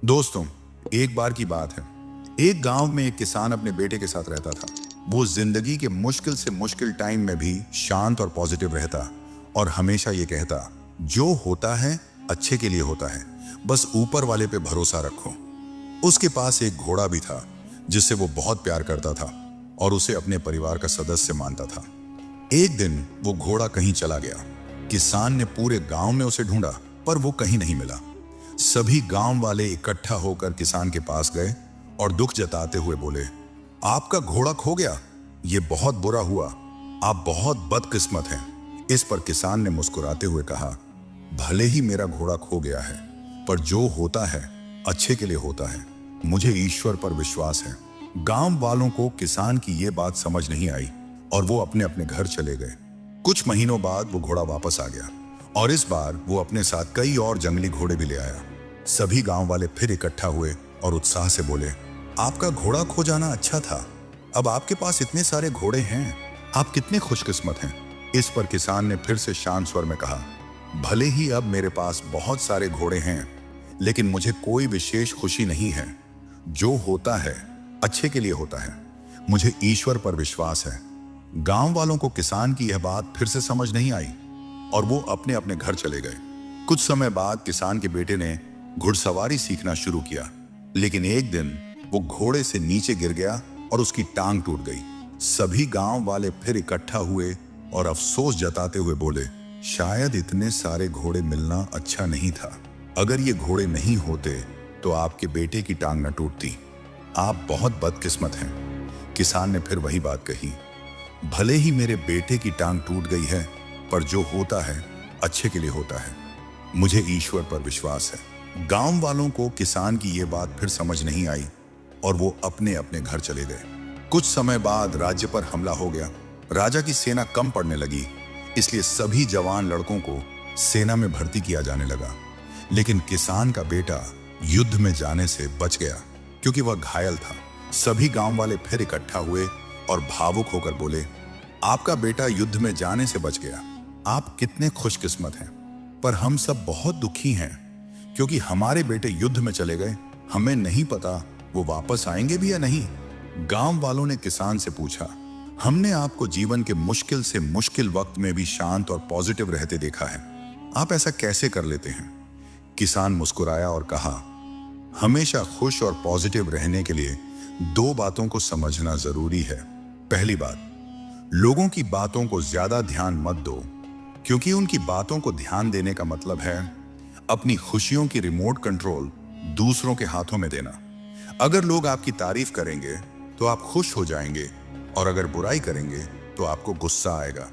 दोस्तों, एक बार की बात है। एक गांव में एक किसान अपने बेटे के साथ रहता था। वो जिंदगी के मुश्किल से मुश्किल टाइम में भी शांत और पॉजिटिव रहता और हमेशा ये कहता, जो होता है अच्छे के लिए होता है, बस ऊपर वाले पे भरोसा रखो। उसके पास एक घोड़ा भी था जिससे वो बहुत प्यार करता था और उसे अपने परिवार का सदस्य मानता था। एक दिन वो घोड़ा कहीं चला गया। किसान ने पूरे गांव में उसे ढूंढा पर वो कहीं नहीं मिला। सभी गांव वाले इकट्ठा होकर किसान के पास गए और दुख जताते हुए बोले, आपका घोड़ा खो गया, ये बहुत बुरा हुआ, आप बहुत बदकिस्मत हैं। इस पर किसान ने मुस्कुराते हुए कहा, भले ही मेरा घोड़ा खो गया है, पर जो होता है अच्छे के लिए होता है। मुझे ईश्वर पर विश्वास है। गांव वालों को किसान की ये बात समझ नहीं आई और वो अपने अपने घर चले गए। कुछ महीनों बाद वो घोड़ा वापस आ गया और इस बार वो अपने साथ कई और जंगली घोड़े भी ले आया। सभी गांव वाले फिर इकट्ठा हुए और उत्साह से बोले, आपका घोड़ा खो जाना अच्छा था, अब आपके पास इतने सारे घोड़े हैं, आप कितने खुशकिस्मत हैं। इस पर किसान ने फिर से शांत स्वर में कहा, भले ही अब मेरे पास बहुत सारे घोड़े हैं, लेकिन मुझे कोई विशेष खुशी नहीं है। जो होता है अच्छे के लिए होता है। मुझे ईश्वर पर विश्वास है। गांव वालों को किसान की यह बात फिर से समझ नहीं आई और वो अपने अपने घर चले गए। कुछ समय बाद किसान के बेटे ने घुड़सवारी सीखना शुरू किया, लेकिन एक दिन वो घोड़े से नीचे गिर गया और उसकी टांग टूट गई। सभी गांव वाले फिर इकट्ठा हुए और अफसोस जताते हुए बोले, शायद इतने सारे घोड़े मिलना अच्छा नहीं था। अगर ये घोड़े नहीं होते तो आपके बेटे की टांग न टूटती। आप बहुत बदकिस्मत हैं। किसान ने फिर वही बात कही, भले ही मेरे बेटे की टांग टूट गई है, पर जो होता है अच्छे के लिए होता है। मुझे ईश्वर पर विश्वास है। गांव वालों को किसान की ये बात फिर समझ नहीं आई और वो अपने अपने घर चले गए। कुछ समय बाद राज्य पर हमला हो गया। राजा की सेना कम पड़ने लगी, इसलिए सभी जवान लड़कों को सेना में भर्ती किया जाने लगा। लेकिन किसान का बेटा युद्ध में जाने से बच गया क्योंकि वह घायल था। सभी गांव वाले फिर इकट्ठा हुए और भावुक होकर बोले, आपका बेटा युद्ध में जाने से बच गया, आप कितने खुशकिस्मत हैं। पर हम सब बहुत दुखी हैं क्योंकि हमारे बेटे युद्ध में चले गए। हमें नहीं पता वो वापस आएंगे भी या नहीं। गांव वालों ने किसान से पूछा, हमने आपको जीवन के मुश्किल से मुश्किल वक्त में भी शांत और पॉजिटिव रहते देखा है, आप ऐसा कैसे कर लेते हैं। किसान मुस्कुराया और कहा, हमेशा खुश और पॉजिटिव रहने के लिए दो बातों को समझना जरूरी है। पहली बात, लोगों की बातों को ज्यादा ध्यान मत दो, क्योंकि उनकी बातों को ध्यान देने का मतलब है अपनी खुशियों की रिमोट कंट्रोल दूसरों के हाथों में देना। अगर लोग आपकी तारीफ करेंगे तो आप खुश हो जाएंगे और अगर बुराई करेंगे तो आपको गुस्सा आएगा।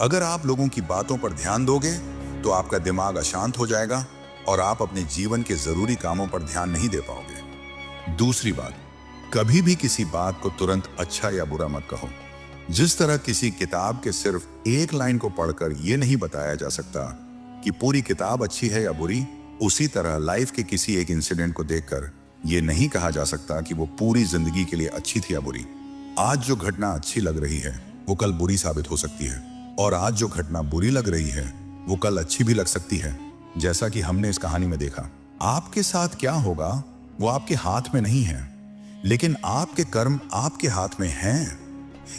अगर आप लोगों की बातों पर ध्यान दोगे तो आपका दिमाग अशांत हो जाएगा और आप अपने जीवन के जरूरी कामों पर ध्यान नहीं दे पाओगे। दूसरी बात, कभी भी किसी बात को तुरंत अच्छा या बुरा मत कहो। जिस तरह किसी किताब के सिर्फ एक लाइन को पढ़कर यह नहीं बताया जा सकता कि पूरी किताब अच्छी है या बुरी, उसी तरह लाइफ के किसी एक इंसिडेंट को देखकर यह नहीं कहा जा सकता कि वो पूरी जिंदगी के लिए अच्छी थी या बुरी। आज जो घटना अच्छी लग रही है वो कल बुरी साबित हो सकती है और आज जो घटना बुरी लग रही है वो कल अच्छी भी लग सकती है। जैसा कि हमने इस कहानी में देखा, आपके साथ क्या होगा वो आपके हाथ में नहीं है, लेकिन आपके कर्म आपके हाथ में हैं।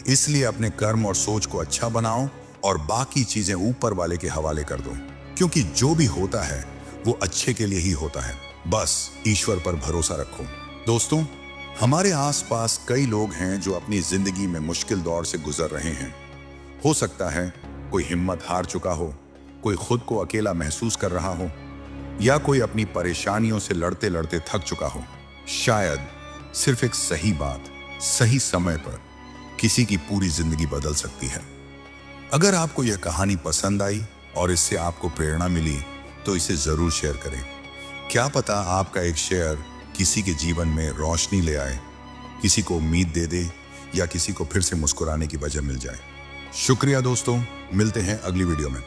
इसलिए अपने कर्म और सोच को अच्छा बनाओ और बाकी चीजें ऊपर वाले के हवाले कर दो, क्योंकि जो भी होता है वो अच्छे के लिए ही होता है। बस ईश्वर पर भरोसा रखो। दोस्तों, हमारे आसपास कई लोग हैं जो अपनी जिंदगी में मुश्किल दौर से गुजर रहे हैं। हो सकता है कोई हिम्मत हार चुका हो, कोई खुद को अकेला महसूस कर रहा हो, या कोई अपनी परेशानियों से लड़ते लड़ते थक चुका हो। शायद सिर्फ एक सही बात सही समय पर किसी की पूरी जिंदगी बदल सकती है। अगर आपको यह कहानी पसंद आई और इससे आपको प्रेरणा मिली तो इसे जरूर शेयर करें। क्या पता आपका एक शेयर किसी के जीवन में रोशनी ले आए, किसी को उम्मीद दे दे या किसी को फिर से मुस्कुराने की वजह मिल जाए। शुक्रिया दोस्तों, मिलते हैं अगली वीडियो में।